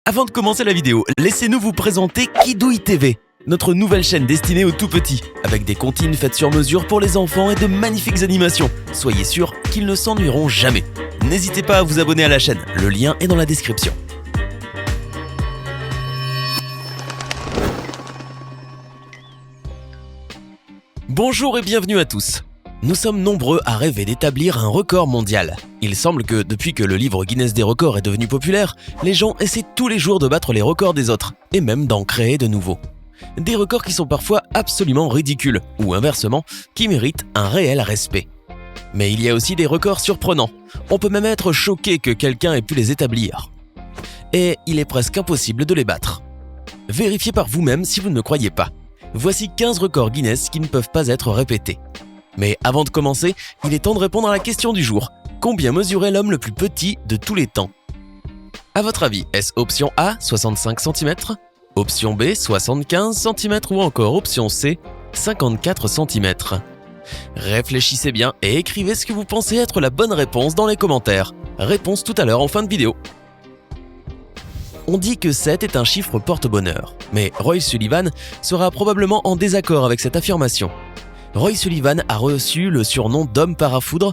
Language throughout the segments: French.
Avant de commencer la vidéo, laissez-nous vous présenter Kidouille TV, notre nouvelle chaîne destinée aux tout-petits, avec des comptines faites sur mesure pour les enfants et de magnifiques animations. Soyez sûrs qu'ils ne s'ennuieront jamais. N'hésitez pas à vous abonner à la chaîne, le lien est dans la description. Bonjour et bienvenue à tous. Nous sommes nombreux à rêver d'établir un record mondial. Il semble que depuis que le livre Guinness des records est devenu populaire, les gens essaient tous les jours de battre les records des autres, et même d'en créer de nouveaux. Des records qui sont parfois absolument ridicules, ou inversement, qui méritent un réel respect. Mais il y a aussi des records surprenants. On peut même être choqué que quelqu'un ait pu les établir. Et il est presque impossible de les battre. Vérifiez par vous-même si vous ne me croyez pas. Voici 15 records Guinness qui ne peuvent pas être répétés. Mais avant de commencer, il est temps de répondre à la question du jour. Combien mesurait l'homme le plus petit de tous les temps? À votre avis, est-ce option A, 65 cm, option B, 75 cm ou encore option C, 54 cm? Réfléchissez bien et écrivez ce que vous pensez être la bonne réponse dans les commentaires. Réponse tout à l'heure en fin de vidéo. On dit que 7 est un chiffre porte-bonheur, mais Roy Sullivan sera probablement en désaccord avec cette affirmation. Roy Sullivan a reçu le surnom d'homme parafoudre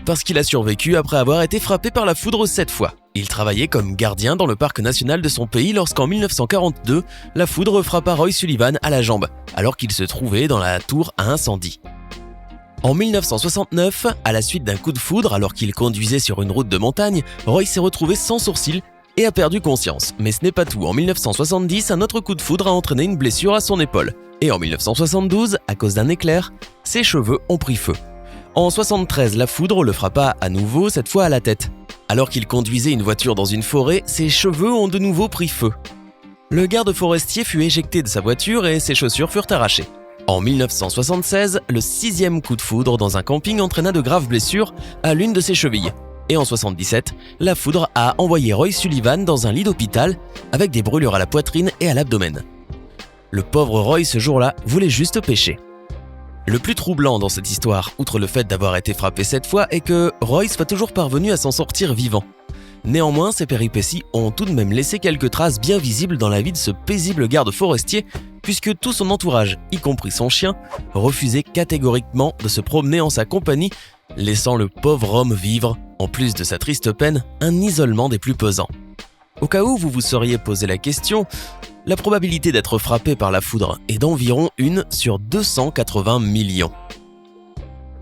parce qu'il a survécu après avoir été frappé par la foudre 7 fois. Il travaillait comme gardien dans le parc national de son pays lorsqu'en 1942, la foudre frappa Roy Sullivan à la jambe, alors qu'il se trouvait dans la tour à incendie. En 1969, à la suite d'un coup de foudre alors qu'il conduisait sur une route de montagne, Roy s'est retrouvé sans sourcils et a perdu conscience. Mais ce n'est pas tout. En 1970, un autre coup de foudre a entraîné une blessure à son épaule. Et en 1972, à cause d'un éclair, ses cheveux ont pris feu. En 1973, la foudre le frappa à nouveau, cette fois à la tête. Alors qu'il conduisait une voiture dans une forêt, ses cheveux ont de nouveau pris feu. Le garde forestier fut éjecté de sa voiture et ses chaussures furent arrachées. En 1976, le 6e coup de foudre dans un camping entraîna de graves blessures à l'une de ses chevilles. Et en 1977, la foudre a envoyé Roy Sullivan dans un lit d'hôpital avec des brûlures à la poitrine et à l'abdomen. Le pauvre Roy ce jour-là voulait juste pêcher. Le plus troublant dans cette histoire, outre le fait d'avoir été frappé 7 fois, est que Roy soit toujours parvenu à s'en sortir vivant. Néanmoins, ces péripéties ont tout de même laissé quelques traces bien visibles dans la vie de ce paisible garde forestier, puisque tout son entourage, y compris son chien, refusait catégoriquement de se promener en sa compagnie, laissant le pauvre homme vivre, en plus de sa triste peine, un isolement des plus pesants. Au cas où vous vous seriez posé la question, la probabilité d'être frappé par la foudre est d'environ 1 sur 280 millions.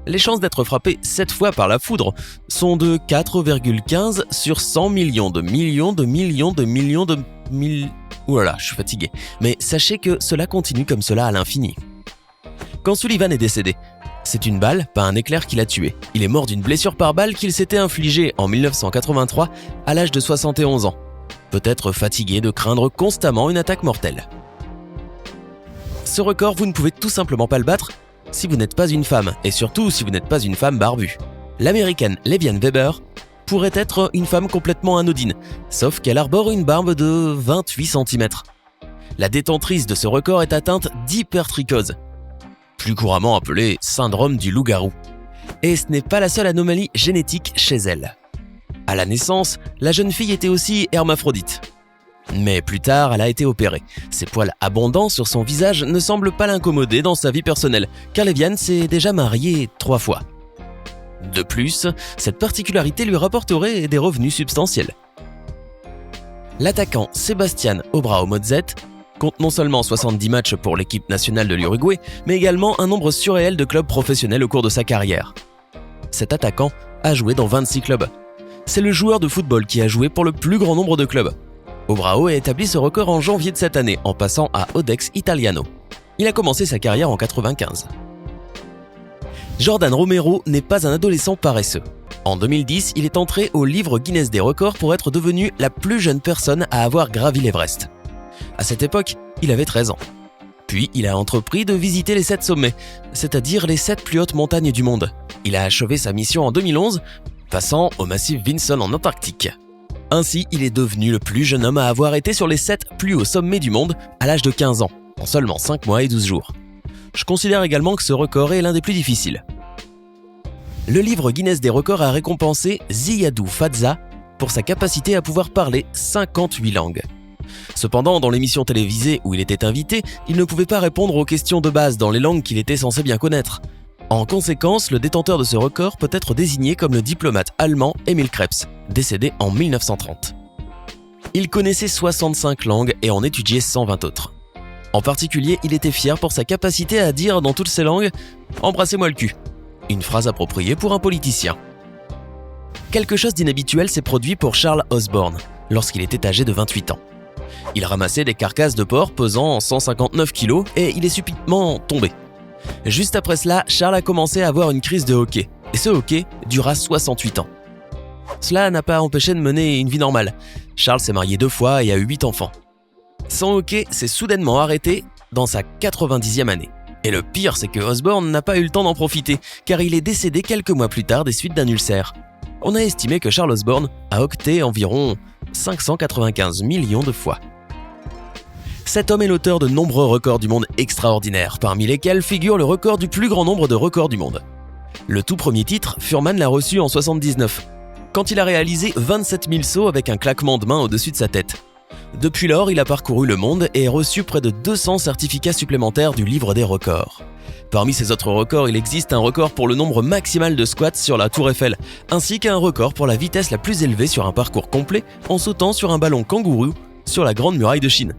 Les chances d'être frappé 7 fois par la foudre sont de 4,15 sur 100 millions de millions de millions de millions de mille... Oulala, je suis fatigué. Mais sachez que cela continue comme cela à l'infini. Quand Sullivan est décédé, c'est une balle, pas un éclair qui l'a tué. Il est mort d'une blessure par balle qu'il s'était infligée en 1983 à l'âge de 71 ans. Peut-être fatigué de craindre constamment une attaque mortelle. Ce record, vous ne pouvez tout simplement pas le battre si vous n'êtes pas une femme, et surtout si vous n'êtes pas une femme barbue. L'américaine Levian Weber pourrait être une femme complètement anodine, sauf qu'elle arbore une barbe de 28 cm. La détentrice de ce record est atteinte d'hypertrichose, plus couramment appelée syndrome du loup-garou. Et ce n'est pas la seule anomalie génétique chez elle. À la naissance, la jeune fille était aussi hermaphrodite. Mais plus tard, elle a été opérée. Ses poils abondants sur son visage ne semblent pas l'incommoder dans sa vie personnelle, car Levian s'est déjà mariée 3 fois. De plus, cette particularité lui rapporterait des revenus substantiels. L'attaquant Sebastián Obrao Mozet compte non seulement 70 matchs pour l'équipe nationale de l'Uruguay, mais également un nombre surréel de clubs professionnels au cours de sa carrière. Cet attaquant a joué dans 26 clubs. C'est le joueur de football qui a joué pour le plus grand nombre de clubs. Obrao a établi ce record en janvier de cette année en passant à Audax Italiano. Il a commencé sa carrière en 1995. Jordan Romero n'est pas un adolescent paresseux. En 2010, il est entré au livre Guinness des records pour être devenu la plus jeune personne à avoir gravi l'Everest. À cette époque, il avait 13 ans. Puis, il a entrepris de visiter les 7 sommets, c'est-à-dire les 7 plus hautes montagnes du monde. Il a achevé sa mission en 2011, passant au massif Vinson en Antarctique. Ainsi, il est devenu le plus jeune homme à avoir été sur les 7 plus hauts sommets du monde à l'âge de 15 ans, en seulement 5 mois et 12 jours. Je considère également que ce record est l'un des plus difficiles. Le livre Guinness des records a récompensé Ziyadou Fadza pour sa capacité à pouvoir parler 58 langues. Cependant, dans l'émission télévisée où il était invité, il ne pouvait pas répondre aux questions de base dans les langues qu'il était censé bien connaître. En conséquence, le détenteur de ce record peut être désigné comme le diplomate allemand Emil Krebs, décédé en 1930. Il connaissait 65 langues et en étudiait 120 autres. En particulier, il était fier pour sa capacité à dire dans toutes ces langues « Embrassez-moi le cul », une phrase appropriée pour un politicien. Quelque chose d'inhabituel s'est produit pour Charles Osborne lorsqu'il était âgé de 28 ans. Il ramassait des carcasses de porc pesant 159 kg et il est subitement tombé. Juste après cela, Charles a commencé à avoir une crise de hoquet, et ce hoquet dura 68 ans. Cela n'a pas empêché de mener une vie normale. Charles s'est marié 2 fois et a eu 8 enfants. Son hoquet s'est soudainement arrêté dans sa 90e année. Et le pire, c'est que Osborne n'a pas eu le temps d'en profiter, car il est décédé quelques mois plus tard des suites d'un ulcère. On a estimé que Charles Osborne a hoqueté environ 595 millions de fois. Cet homme est l'auteur de nombreux records du monde extraordinaires, parmi lesquels figure le record du plus grand nombre de records du monde. Le tout premier titre, Fuhrmann l'a reçu en 1979, quand il a réalisé 27 000 sauts avec un claquement de main au-dessus de sa tête. Depuis lors, il a parcouru le monde et reçu près de 200 certificats supplémentaires du livre des records. Parmi ces autres records, il existe un record pour le nombre maximal de squats sur la Tour Eiffel, ainsi qu'un record pour la vitesse la plus élevée sur un parcours complet en sautant sur un ballon kangourou sur la Grande Muraille de Chine.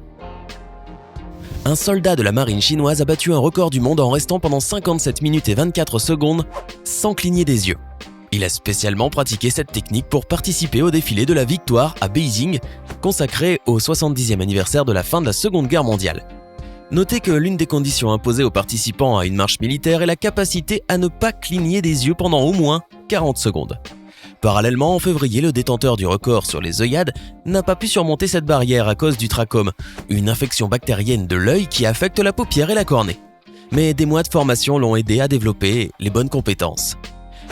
Un soldat de la marine chinoise a battu un record du monde en restant pendant 57 minutes et 24 secondes sans cligner des yeux. Il a spécialement pratiqué cette technique pour participer au défilé de la victoire à Beijing, consacré au 70e anniversaire de la fin de la Seconde Guerre mondiale. Notez que l'une des conditions imposées aux participants à une marche militaire est la capacité à ne pas cligner des yeux pendant au moins 40 secondes. Parallèlement, en février, le détenteur du record sur les œillades n'a pas pu surmonter cette barrière à cause du trachome, une infection bactérienne de l'œil qui affecte la paupière et la cornée. Mais des mois de formation l'ont aidé à développer les bonnes compétences.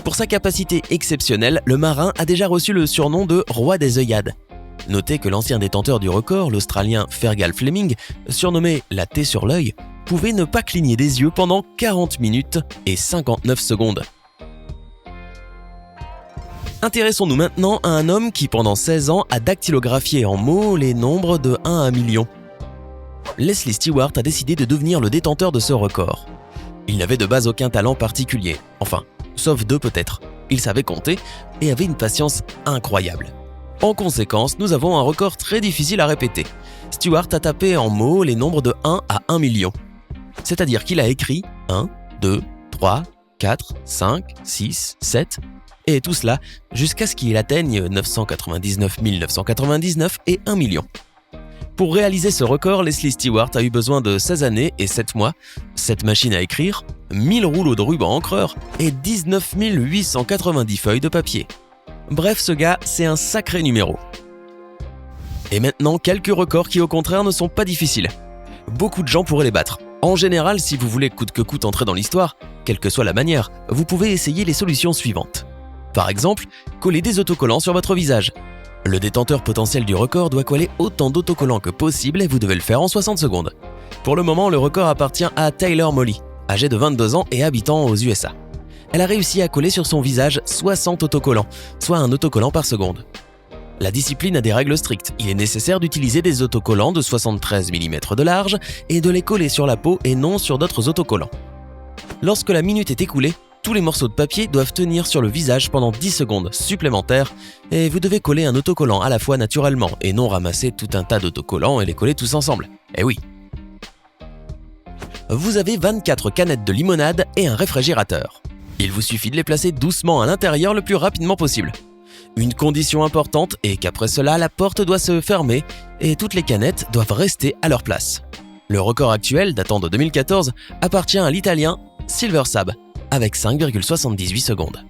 Pour sa capacité exceptionnelle, le marin a déjà reçu le surnom de « roi des œillades ». Notez que l'ancien détenteur du record, l'Australien Fergal Fleming, surnommé la thé sur l'œil, pouvait ne pas cligner des yeux pendant 40 minutes et 59 secondes. Intéressons-nous maintenant à un homme qui, pendant 16 ans, a dactylographié en mots les nombres de 1 à 1 million. Leslie Stewart a décidé de devenir le détenteur de ce record. Il n'avait de base aucun talent particulier, enfin, sauf 2 peut-être. Il savait compter et avait une patience incroyable. En conséquence, nous avons un record très difficile à répéter. Stewart a tapé en mots les nombres de 1 à 1 million. C'est-à-dire qu'il a écrit 1, 2, 3, 4, 5, 6, 7... et tout cela jusqu'à ce qu'il atteigne 999 999 et 1 million. Pour réaliser ce record, Leslie Stewart a eu besoin de 16 années et 7 mois, 7 machines à écrire, 1000 rouleaux de ruban encreur et 19 890 feuilles de papier. Bref, ce gars, c'est un sacré numéro. Et maintenant, quelques records qui au contraire ne sont pas difficiles. Beaucoup de gens pourraient les battre. En général, si vous voulez coûte que coûte entrer dans l'histoire, quelle que soit la manière, vous pouvez essayer les solutions suivantes. Par exemple, coller des autocollants sur votre visage. Le détenteur potentiel du record doit coller autant d'autocollants que possible et vous devez le faire en 60 secondes. Pour le moment, le record appartient à Taylor Molly, âgée de 22 ans et habitant aux USA. Elle a réussi à coller sur son visage 60 autocollants, soit un autocollant par seconde. La discipline a des règles strictes. Il est nécessaire d'utiliser des autocollants de 73 mm de large et de les coller sur la peau et non sur d'autres autocollants. Lorsque la minute est écoulée, tous les morceaux de papier doivent tenir sur le visage pendant 10 secondes supplémentaires et vous devez coller un autocollant à la fois naturellement et non ramasser tout un tas d'autocollants et les coller tous ensemble. Eh oui. Vous avez 24 canettes de limonade et un réfrigérateur. Il vous suffit de les placer doucement à l'intérieur le plus rapidement possible. Une condition importante est qu'après cela, la porte doit se fermer et toutes les canettes doivent rester à leur place. Le record actuel, datant de 2014, appartient à l'Italien Silver Sab, avec 5,78 secondes.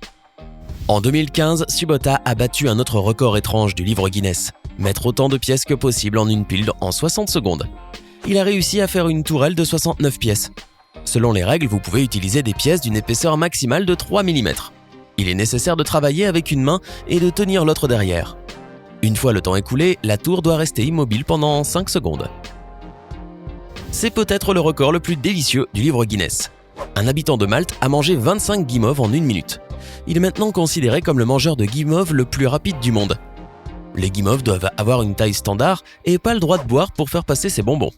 En 2015, Subota a battu un autre record étrange du livre Guinness, mettre autant de pièces que possible en une pile en 60 secondes. Il a réussi à faire une tourelle de 69 pièces. Selon les règles, vous pouvez utiliser des pièces d'une épaisseur maximale de 3 mm. Il est nécessaire de travailler avec une main et de tenir l'autre derrière. Une fois le temps écoulé, la tour doit rester immobile pendant 5 secondes. C'est peut-être le record le plus délicieux du livre Guinness. Un habitant de Malte a mangé 25 guimauves en 1 minute. Il est maintenant considéré comme le mangeur de guimauves le plus rapide du monde. Les guimauves doivent avoir une taille standard et pas le droit de boire pour faire passer ces bonbons.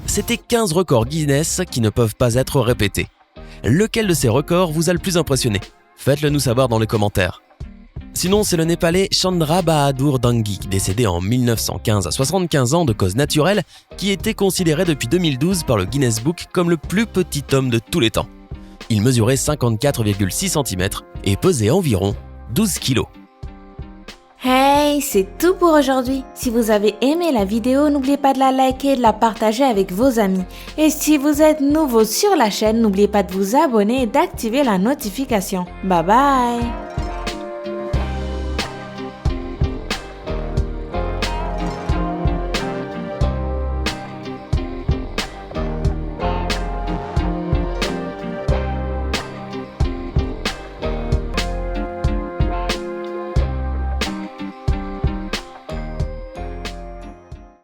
C'était 15 records Guinness qui ne peuvent pas être répétés. Lequel de ces records vous a le plus impressionné? Faites-le nous savoir dans les commentaires. Sinon, c'est le Népalais Chandra Bahadur Dangui, décédé en 1915 à 75 ans de cause naturelle, qui était considéré depuis 2012 par le Guinness Book comme le plus petit homme de tous les temps. Il mesurait 54,6 cm et pesait environ 12 kg. Hey, c'est tout pour aujourd'hui. Si vous avez aimé la vidéo, n'oubliez pas de la liker et de la partager avec vos amis. Et si vous êtes nouveau sur la chaîne, n'oubliez pas de vous abonner et d'activer la notification. Bye bye!